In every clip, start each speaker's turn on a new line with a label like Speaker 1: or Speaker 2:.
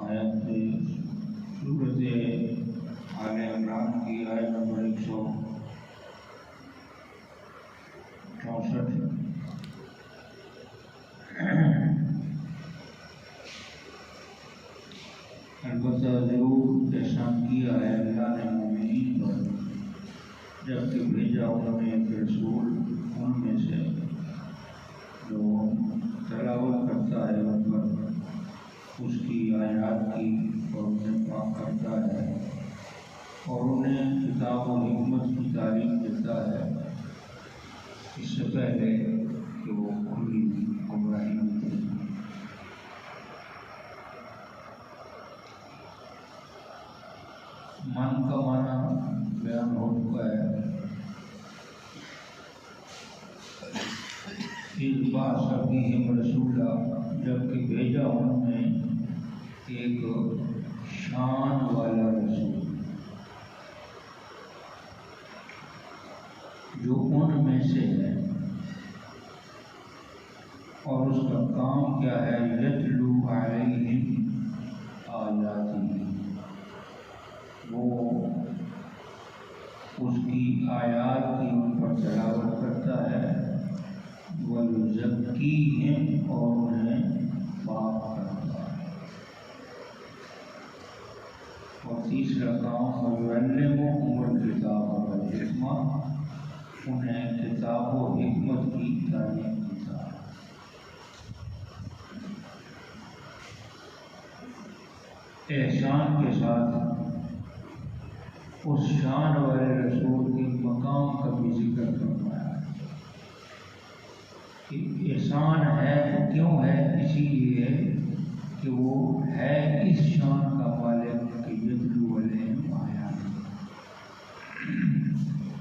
Speaker 1: آیت سورت آل عمران کی آیت نمبر 164۔ البتہ ضرور احسان کیا ہے اللہ نے مومنین پر، جبکہ بھیجا انہوں نے ایک رسول ان میں سے جو تلاوت کرتا ہے ان پر اس کی آیات کی اور انہیں پاک کرتا ہے اور انہیں کتاب و حکمت کی تعلیم دیتا ہے، اس سے پہلے کہ وہ کھلی گمراہی میں تھے۔ من کا معنی بیان ہو چکا ہے۔ اس بات فیہم رسولا، جبکہ بھیجا ان میں ایک شان والا رسول جو ان میں سے ہے، اور اس کا کام کیا ہے؟ یتلو علیہم آیاتہ، وہ اس کی آیات کی ان پر تلاوت کرتا ہے، وَيُزَكِّيهِمْ، اور انہیں پاک کرتا ہے، اور تیسرا کام وَيُعَلِّمُهُمُ الْكِتَابَ وَالْحِکْمَةَ، انہیں کتاب و حکمت کی تعلیم دیتا ہے۔ احسان کے ساتھ اس شان والے رسول کے مقام کا بھی ذکر فرمایا کہ احسان ہے تو کیوں ہے؟ اسی لیے کہ وہ ہے اس شان کا مالک کہ یتلو علیہم آیات،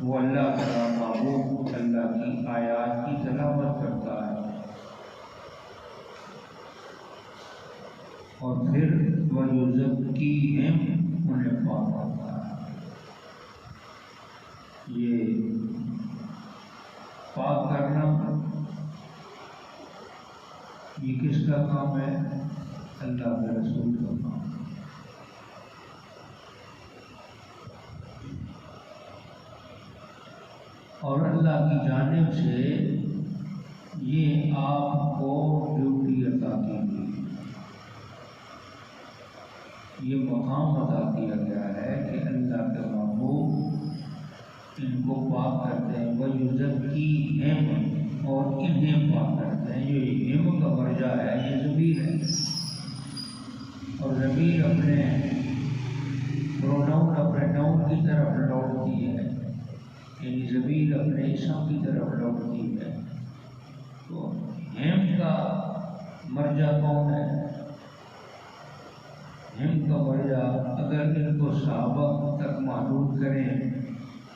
Speaker 1: وہ اللہ تعالیٰ محبوب اللہ کی آیات کی تلاوت کرتا ہے اور پھر وَيُزَكِّيهِمْ، انہیں پاک کرتا ہے۔ یہ پاک کرنا یہ کس کا کام ہے؟ اللہ کے رسول کا کام۔ اور اللہ کی جانب سے یہ آپ کو ڈیوٹی عطا کی گئی، یہ مقام عطا کیا گیا ہے کہ اللہ کے محبوب ان کو پاک کرتے ہیں، وَيُزَكِّيهِمْ، اور انہیں پاک کرتے ہیں۔ یہ ہم کا درجہ ہے، یہ ضمیر ہے، اور ضمیر اپنے پروناؤن اپنے ناؤن کی طرف لوٹتی ہے، یعنی ضمیر اپنے اسم کی طرف لوٹتی ہے۔ تو ہم کا مرجع کون ہے؟ ہم کا مرجع اگر ان کو صحابہ تک محدود کریں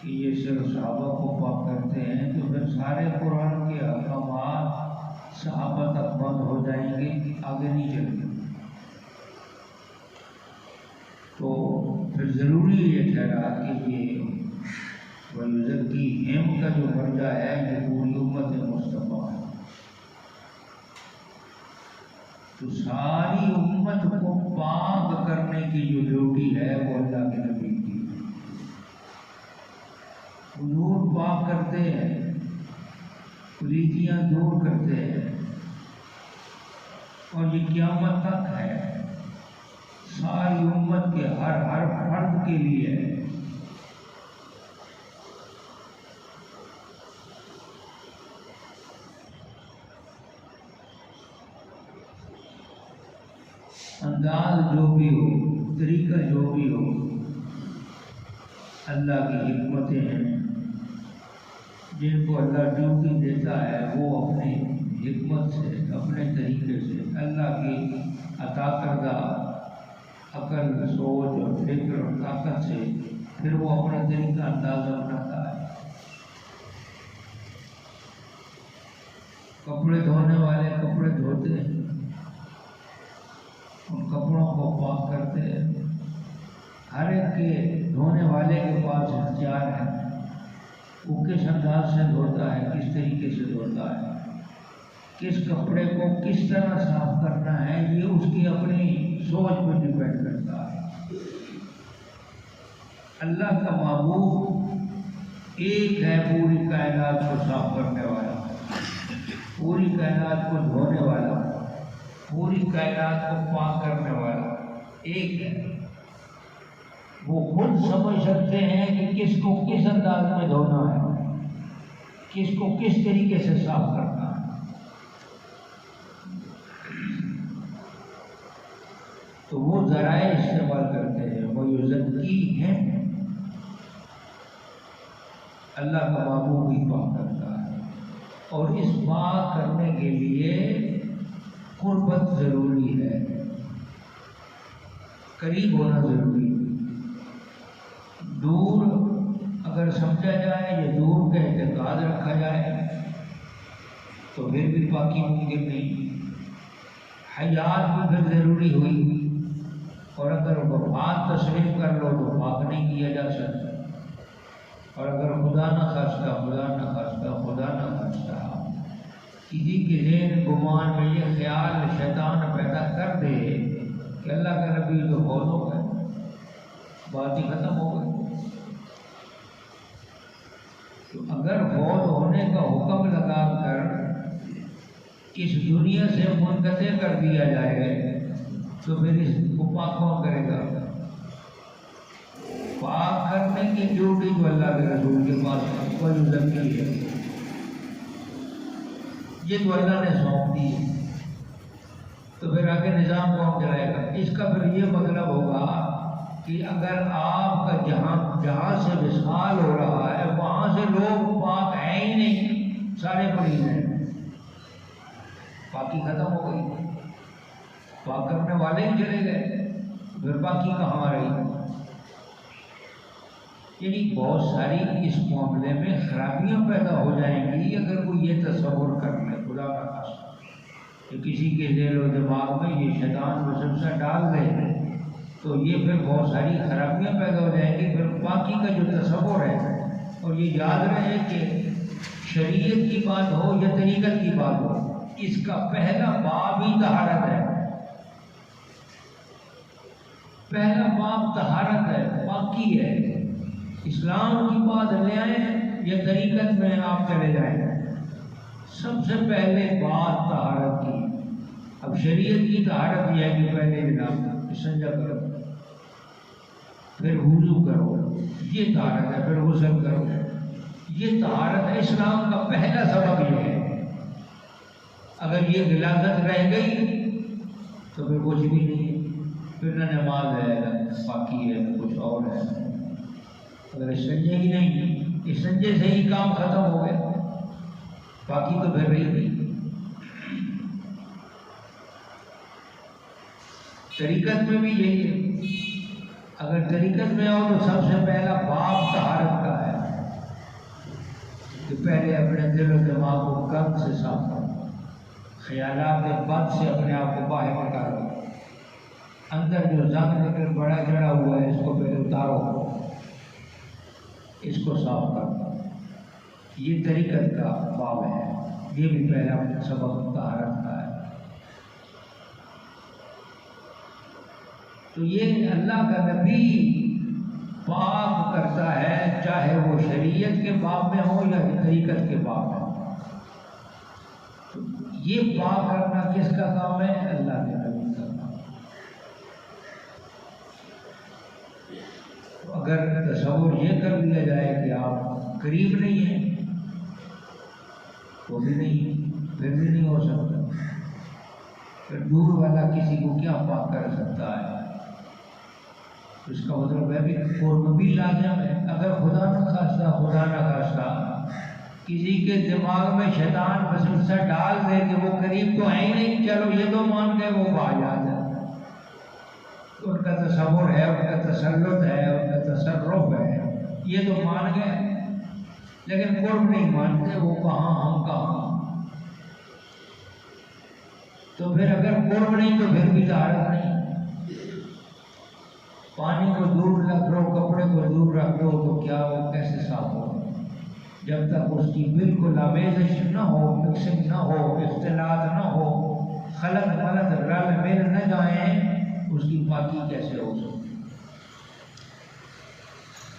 Speaker 1: کہ یہ صرف صحابہ کو پاک کرتے ہیں، تو پھر سارے قرآن کے احکامات صحابہ تک بند ہو جائیں گے، آگے نہیں چلیں گے۔ تو پھر ضروری یہ ٹھہرا کہ یہ وَيُزَكِّيهِمْ کا جو مرجع ہے یہ پوری امت مصطفیٰ ہے، تو ساری امت کو پاک کرنے کی جو ڈیوٹی ہے وہ اللہ کے نبی کی ہے۔ حضور پاک کرتے ہیں، پلیتیاں دور کرتے ہیں، اور یہ قیامت تک ہے، ساری امت کے ہر فرد کے لیے ہے۔ انداز جو بھی ہو، طریقہ جو بھی ہو، اللہ کی حکمتیں ہیں جن کو اللہ ڈیوٹی دیتا ہے، وہ اپنی حکمت سے، اپنے طریقے سے، اللہ کی عطا کردہ عقل، سوچ اور فکر اور طاقت سے پھر وہ اپنا طریقہ اندازہ بناتا ہے۔ کپڑے دھونے والے کپڑے دھوتے ہیں، ان کپڑوں کو پاک کرتے ہیں، ہر ایک کے دھونے والے کے پاس اختیار ہے، وہ کس انداز سے دھوتا ہے، کس طریقے سے دھوتا ہے، کس کپڑے کو کس طرح صاف کرنا ہے، یہ اس کی اپنی سوچ پر ڈیپینڈ کرتا ہے۔ اللہ کا محبوب ایک ہے پوری کائنات کو صاف کرنے والا، پوری کائنات کو دھونے والا، پوری کائنات کو پاک کرنے والا ایک ہے۔ وہ خود سمجھ سکتے ہیں کہ کس کو کس انداز میں دھونا ہے، کس کو کس طریقے سے صاف کرنا ہے۔ تو وہ ذرائع استعمال کرتے ہیں، وہ یزکی ہیں۔ اللہ کا محبوب بھی پاک کرتا ہے، اور اس پاک کرنے کے لیے قربت ضروری ہے، قریب ہونا ضروری ہے۔ دور اگر سمجھا جائے یا دور کا اعتقاد رکھا جائے تو پھر بھی پاکی ممکن نہیں۔ حیات بھی پھر ضروری ہوئی، اور اگر وفات تسلیم کر لو تو پاک نہیں کیا جا سکتا۔ اور اگر خدا نہ خواستہ کسی کے ذہن گمان میں یہ خیال شیطان پیدا کر دے کہ اللہ کا نبی تو فوت ہو گئے، بات ہی ختم ہو گئی۔ تو اگر فوت ہونے کا حکم لگا کر اس دنیا سے منقطع کر دیا جائے تو پھر اس کو پاک کون کرے گا؟ پاک کرنے کی ڈیوٹی تو اللہ کے رسول کے پاس کوئی ذمہ ہے، یہ تو اللہ نے سونپ دی ہے۔ تو پھر آگے نظام کون چلائے گا؟ اس کا پھر یہ مطلب ہوگا کہ اگر آپ کا جہاں سے وصال ہو رہا ہے وہاں سے لوگ پاک ہیں ہی نہیں، سارے مریض ہیں، پاکی ختم ہو گئی، پاک کرنے والے ہی چلے گئے، پھر پاکی کہاں رہی؟ یعنی بہت ساری اس معاملے میں خرابیاں پیدا ہو جائیں گی اگر کوئی یہ تصور کر لے، خدا کا خاصہ کہ کسی کے ذہن و دماغ میں یہ شیطان وسوسہ ڈال دے تو یہ پھر بہت ساری خرابیاں پیدا ہو جائیں گی۔ پھر باقی کا جو تصور ہے، اور یہ یاد رہے کہ شریعت کی بات ہو یا طریقت کی بات ہو، اس کا پہلا باب ہی طہارت ہے، پہلا باب طہارت ہے، پاکی ہے۔ اسلام کی بات لے آئیں یا طریقت میں آپ چلے جائیں، سب سے پہلے بات طہارت کی۔ اب شریعت کی طہارت یہ ہے کہ پہلے جناب استنجا کرو، پھر وضو کرو، یہ طہارت ہے، پھر غسل کرو، یہ طہارت ہے۔ اسلام کا پہلا سبب یہ ہے، اگر یہ غلاظت رہ گئی تو پھر کچھ بھی نہیں ہے، پھر نہ نماز ہے نہ پاکی ہے نہ کچھ اور ہے۔ اگر استنجے ہی نہیں، استنجے سے ہی کام ختم ہو گیا، باقی تو پھر رہی نہیں۔ طریقت میں بھی یہی ہے، اگر طریقت میں آؤ تو سب سے پہلا باب طہارت کا ہے کہ پہلے اپنے دل و دماغ کو گند سے صاف کرو، خیالات بد سے اپنے آپ کو باہر نکالو، اندر جو زنگ نکل بڑا جڑا ہوا ہے اس کو پہلے اتارو، اس کو صاف کرو۔ یہ طریقت کا باب ہے، یہ بھی پہلا سبب طہارت کا ہے۔ تو یہ اللہ کا نبی پاک کرتا ہے، چاہے وہ شریعت کے باب میں ہو یا طریقت کے باب میں ہو۔ تو یہ پاک کرنا کس کا کام ہے؟ اللہ کے نبی کا کام۔ اگر تصور یہ کر لیا جائے کہ آپ قریب نہیں ہیں تو بھی نہیں، پھر بھی نہیں ہو سکتا، پھر دور والا کسی کو کیا پاک کر سکتا ہے؟ اس کا مطلب ہے کہ قرب بھی لازم ہے۔ اگر خدا نہ خواستہ کسی کے دماغ میں شیطان وسوسہ ڈال دے کہ وہ قریب تو ہے ہی نہیں، چلو یہ تو مان گئے وہ باہر آ جائے، ان کا تصور ہے، ان کا تسلط ہے، ان کا تصرف ہے، یہ تو مان گئے، لیکن قرب نہیں مانتے، وہ کہاں ہم کہاں۔ تو پھر اگر قرب نہیں تو پھر بھی طہارت نہیں۔ پانی کو دور رکھ لو، کپڑے کو دور رکھ لو تو کیا وہ کیسے صاف ہو؟ جب تک اس کی بالکل آمیزش نہ ہو، مکسنگ نہ ہو، اختلاط نہ ہو، خلط ملط رل مل نہ جائیں اس کی پاکی کیسے ہو سکتی؟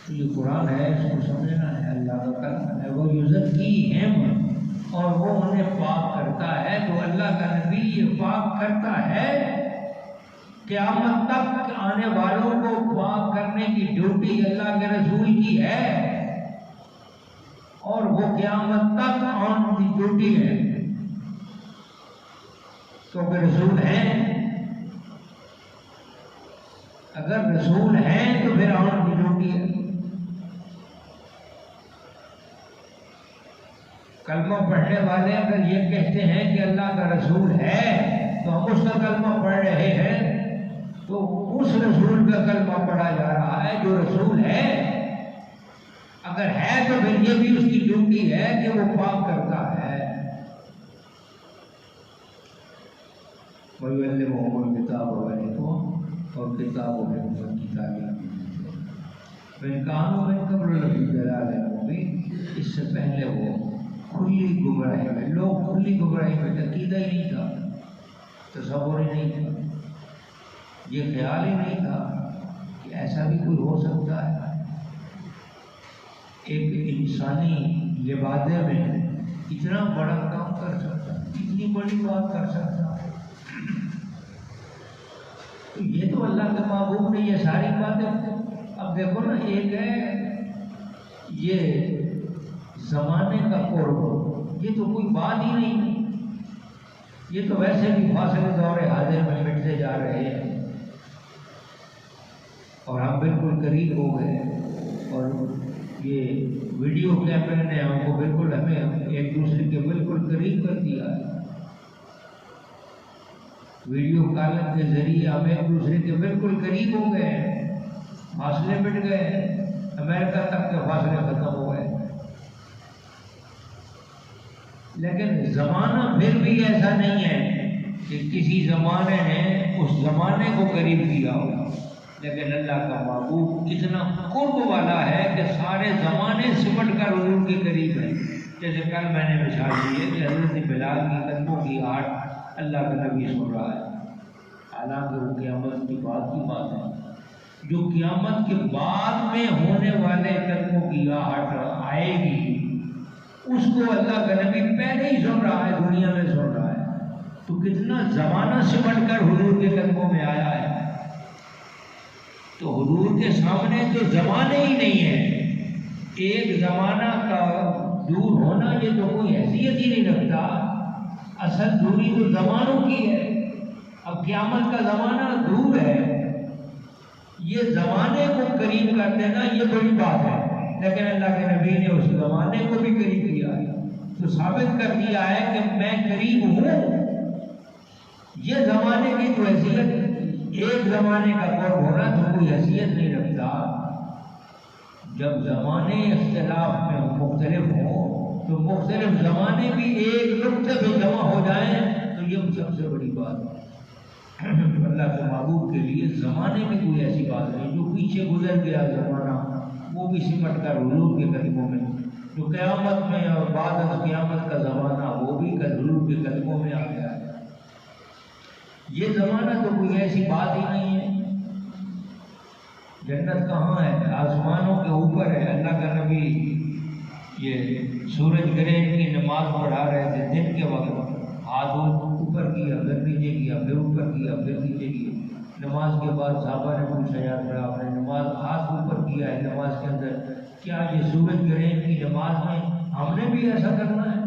Speaker 1: تو یہ قرآن ہے، اس کو سمجھنا ہے، اللہ کا کلام ہے، وہ یزکیہم، اور وہ انہیں پاک کرتا ہے۔ تو اللہ کا نبی یہ پاک کرتا ہے، قیامت تک آنے والوں کو پاک کرنے کی ڈیوٹی اللہ کے رسول کی ہے، اور وہ قیامت تک آن کی ڈیوٹی ہے، کیونکہ رسول ہیں۔ اگر رسول ہیں تو پھر آن کی ڈیوٹی ہے۔ کلمہ پڑھنے والے اگر یہ کہتے ہیں کہ اللہ کا رسول ہے تو ہم اس کا کلمہ پڑھ رہے ہیں، تو اس رسول کا کلمہ پڑھا جا رہا ہے جو رسول ہے۔ اگر ہے تو پھر یہ بھی اس کی ڈیوٹی ہے کہ وہ پاک کرتا ہے۔ وَيُعَلِّمُهُمُ الْكِتَابَ وَالْحِكْمَةَ، اور کتاب و حکمت کی تعلیم۔ وَإِنْ كَانُوا مِنْ قَبْلُ لَفِي ضَلَالٍ مُبِينٍ، اس سے پہلے وہ کھلی گمراہی میں، لوگ کھلی گمراہی میں، عقیدہ ہی نہیں تھا، تصور ہی نہیں تھا، یہ خیال ہی نہیں تھا کہ ایسا بھی کوئی ہو سکتا ہے۔ ایک انسانی لبادے میں اتنا بڑا کام کر سکتا ہے، اتنی بڑی بات کر سکتا ہے، تو یہ تو اللہ کے محبوب نے یہ ساری باتیں۔ اب دیکھو نا، ایک ہے یہ زمانے کا قرب، یہ تو کوئی بات ہی نہیں، یہ تو ویسے بھی فاصلے دور حاضر میں مٹتے جا رہے ہیں، اور ہم بالکل قریب ہو گئے، اور یہ ویڈیو کیمرے نے ہم کو بالکل، ہمیں ایک دوسرے کے بالکل قریب کر دیا ہے۔ ویڈیو کالنگ کے ذریعے ہم ایک دوسرے کے بالکل قریب ہو گئے ہیں، فاصلے مٹ گئے ہیں، امریکہ تک کے فاصلے ختم ہو گئے۔ لیکن زمانہ پھر بھی ایسا نہیں ہے کہ کسی زمانے نے اس زمانے کو قریب کیا ہو، لیکن اللہ کا محبوب اتنا قرب والا ہے کہ سارے زمانے سمٹ کر حضور کے قریب ہیں۔ جیسے کل میں نے مثال دی ہے کہ حضرت بلال کی قدموں کی آہٹ اللہ کا نبی سن رہا ہے، حالانکہ وہ قیامت کی بات ہے، جو قیامت کے بعد میں ہونے والے قدموں کی آہٹ آئے گی، اس کو اللہ کا نبی پہلے ہی سن رہا ہے، دنیا میں سن رہا ہے۔ تو کتنا زمانہ سمٹ کر حضور کے قدموں میں آیا ہے۔ تو حضور کے سامنے تو زمانے ہی نہیں ہے، ایک زمانہ کا دور ہونا یہ تو کوئی حیثیت ہی نہیں رکھتا، اصل دوری تو زمانوں کی ہے۔ اب قیامت کا زمانہ دور ہے، یہ زمانے کو قریب کر دینا یہ بڑی بات ہے، لیکن اللہ کے نبی نے اس زمانے کو بھی قریب کیا ہے، تو ثابت کر دیا ہے کہ میں قریب ہوں۔ یہ زمانے کی تو حیثیت، ایک زمانے کا قرب ہونا تو کوئی حیثیت نہیں رکھتا۔ جب زمانے اختلاف میں مختلف ہوں تو مختلف زمانے بھی ایک نقطے پہ جمع ہو جائیں تو یہ سب سے بڑی بات ہے۔ اللہ کے محبوب کے لیے زمانے میں کوئی ایسی بات نہیں، جو پیچھے گزر گیا زمانہ وہ بھی سمٹ کر حضور کے قدموں میں، جو قیامت میں اور بعد از قیامت کا زمانہ وہ بھی حضور کے قدموں میں آ گیا ہے۔ یہ زمانہ تو کوئی ایسی بات ہی نہیں ہے۔ جنت کہاں ہے؟ آسمانوں کے اوپر ہے۔ اللہ کا نبی یہ سورج گرہن کی نماز پڑھا رہے تھے دن کے وقت، ہاتھ اوپر کیا، پھر نیچے کیا، پھر اوپر کیا، پھر نیچے کیا۔ نماز کے بعد صحابہ نے پوچھا، یا پھر آپ نے نماز ہاتھ اوپر کیا ہے نماز کے اندر، کیا یہ سورج گرہن کی نماز میں ہم نے بھی ایسا کرنا ہے؟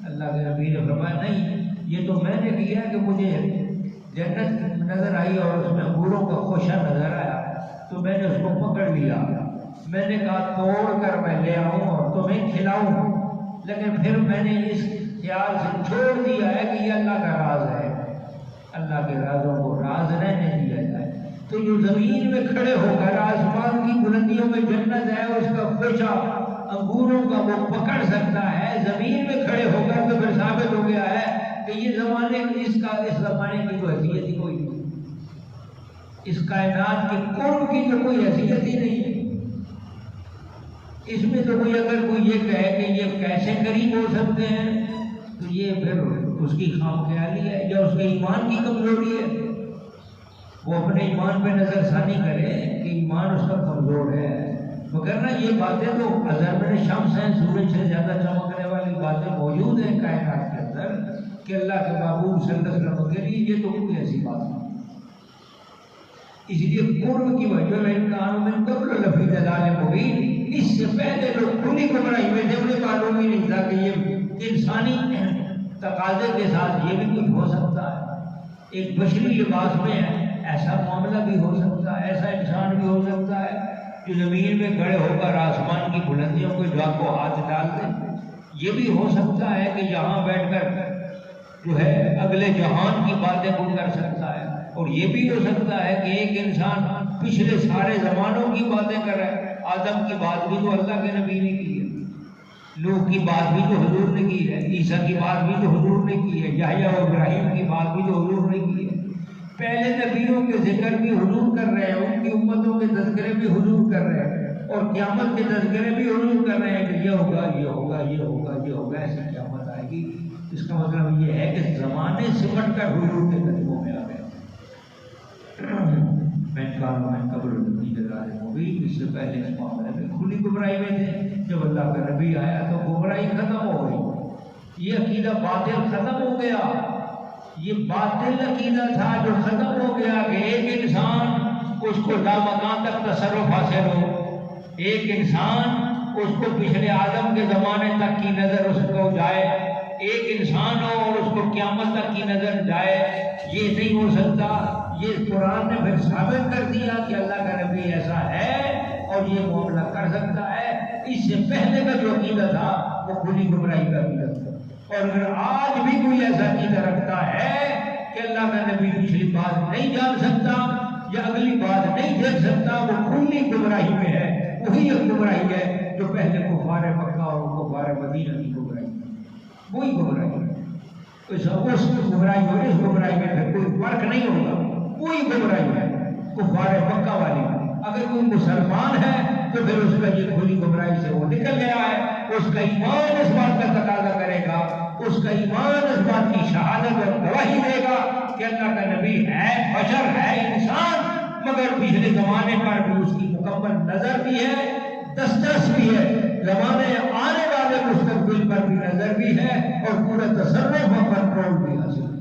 Speaker 1: اللہ کے نبی نے فرمایا نہیں، یہ تو میں نے کیا ہے کہ مجھے جنت نظر آئی اور اس میں انگوروں کا خوشہ نظر آیا تو میں نے اس کو پکڑ لیا، میں نے کہا توڑ کر میں لے آؤں اور تمہیں کھلاؤں، لیکن پھر میں نے اس خیال سے چھوڑ دیا ہے کہ یہ اللہ کا راز ہے، اللہ کے رازوں کو راز رہنے دیا جائے۔ تو جو زمین میں کھڑے ہو کر آسمان کی بلندیوں میں جنت ہے اس کا خوشہ انگوروں کا وہ پکڑ سکتا ہے زمین میں کھڑے ہو کر، تو پھر ثابت ہو گیا ہے کہ یہ زمانے اس زمانے کی تو حیثیت ہی کوئی نہیں، اس کائنات کے قرب کی تو کوئی حیثیت ہی نہیں ہے۔ اس میں تو کوئی اگر کوئی یہ کہے کہ یہ کیسے قریب ہو سکتے ہیں تو یہ پھر اس کی خام خیالی ہے یا اس کے ایمان کی کمزوری ہے۔
Speaker 2: وہ اپنے ایمان پہ نظر ثانی کرے کہ ایمان اس کا کمزور ہے، وگرنہ یہ باتیں تو اضرب شمس ہیں، سورج سے زیادہ چمکنے والی باتیں موجود ہیں کائنات کے اندر کہ اللہ کے محبوب صلی اللہ علیہ وسلم کے لیے یہ تو کوئی ایسی بات نہیں۔ اس لیے قرب کی وجہ میں امکانوں میں قبل لفی دلال مبین، اس سے پہلے لوگ کھلی گمراہی میں تھے، انہیں معلوم ہی نہیں تھا کہ یہ انسانی تقاضے کے ساتھ یہ بھی کچھ ہو سکتا ہے، ایک بشری لباس میں ایسا معاملہ بھی ہو سکتا ہے، ایسا انسان بھی ہو سکتا ہے جو زمین میں کھڑے ہو کر آسمان کی بلندیوں کو جا کو ہاتھ ڈال دے، یہ بھی ہو سکتا ہے کہ یہاں بیٹھ کر جو ہے اگلے جہان کی باتیں وہ کر سکتا ہے، اور یہ بھی ہو سکتا ہے کہ ایک انسان پچھلے سارے زمانوں کی باتیں کر رہا ہے۔ آدم کی بات بھی تو اللہ کے نبی نے کی ہے، نوح کی بات بھی تو حضور نے کی ہے، عیسیٰ کی بات بھی تو حضور نے کی ہے، یحییٰ و ابراہیم کی بات بھی تو حضور نے کی ہے۔ پہلے نبیوں کے ذکر بھی حضور کر رہے ہیں، ان کی امتوں کے تذکرے بھی حضور کر رہے ہیں، اور قیامت کے تذکرے بھی حضور کر رہے ہیں کہ یہ ہوگا یہ ہوگا یہ ہوگا یہ ہوگا، ایسی قیامت آئے گی۔ اس کا مطلب یہ ہے کہ زمانے سمٹ کر حضور کے قدموں میں آ گئے۔ میں قبل مبین، اس سے پہلے اس معاملے میں کھلی گمراہی میں تھے، جب اللہ کا نبی آیا تو گمراہی ختم ہو گئی، یہ عقیدہ باطل ختم ہو گیا، یہ باطل عقیدہ تھا جو ختم ہو گیا کہ ایک انسان اس کو لامکان تک تصرف حاصل ہو، ایک انسان اس کو پچھلے آدم کے زمانے تک کی نظر اس کو جائے، ایک انسان ہو اور اس کو قیامت تک کی نظر جائے، یہ نہیں ہو سکتا۔ یہ قرآن نے پھر ثابت کر دیا کہ اللہ کا نبی ایسا ہے اور یہ معاملہ کر سکتا ہے۔ اس سے پہلے کا جو عقیدہ تھا وہ کھلی گمراہی کا عقیدہ تھا، اور اگر آج بھی کوئی ایسا عقیدہ رکھتا ہے کہ اللہ کا نبی پچھلی بات نہیں جان سکتا یا اگلی بات نہیں دیکھ سکتا، وہ کھلی گمراہی میں ہے۔ وہی ایک گمراہی ہے جو پہلے کفار مکہ اور کفار مدینہ کی گمراہی، وہی گمراہی ہے۔ اس گمراہی اور اس گمراہی میں پھر کوئی فرق نہیں ہوگا، کوئی گمراہی ہے کفار مکہ والی۔ اگر کوئی مسلمان ہے تو پھر اس کا یہ کھلی گمراہی سے وہ نکل گیا ہے، اس کا ایمان اس بات کا تقاضا کرے گا، اس کا ایمان اس بات کی شہادت اور گواہی دے گا کہ اللہ کا نبی ہے، بشر ہے، انسان، مگر پچھلے زمانے پر بھی اس کی مکمل نظر بھی ہے، دسترس بھی ہے، زمانے آنے والے مستقبل پر بھی نظر بھی ہے، اور پورا تصرف اور کنٹرول بھی حاصل ہے۔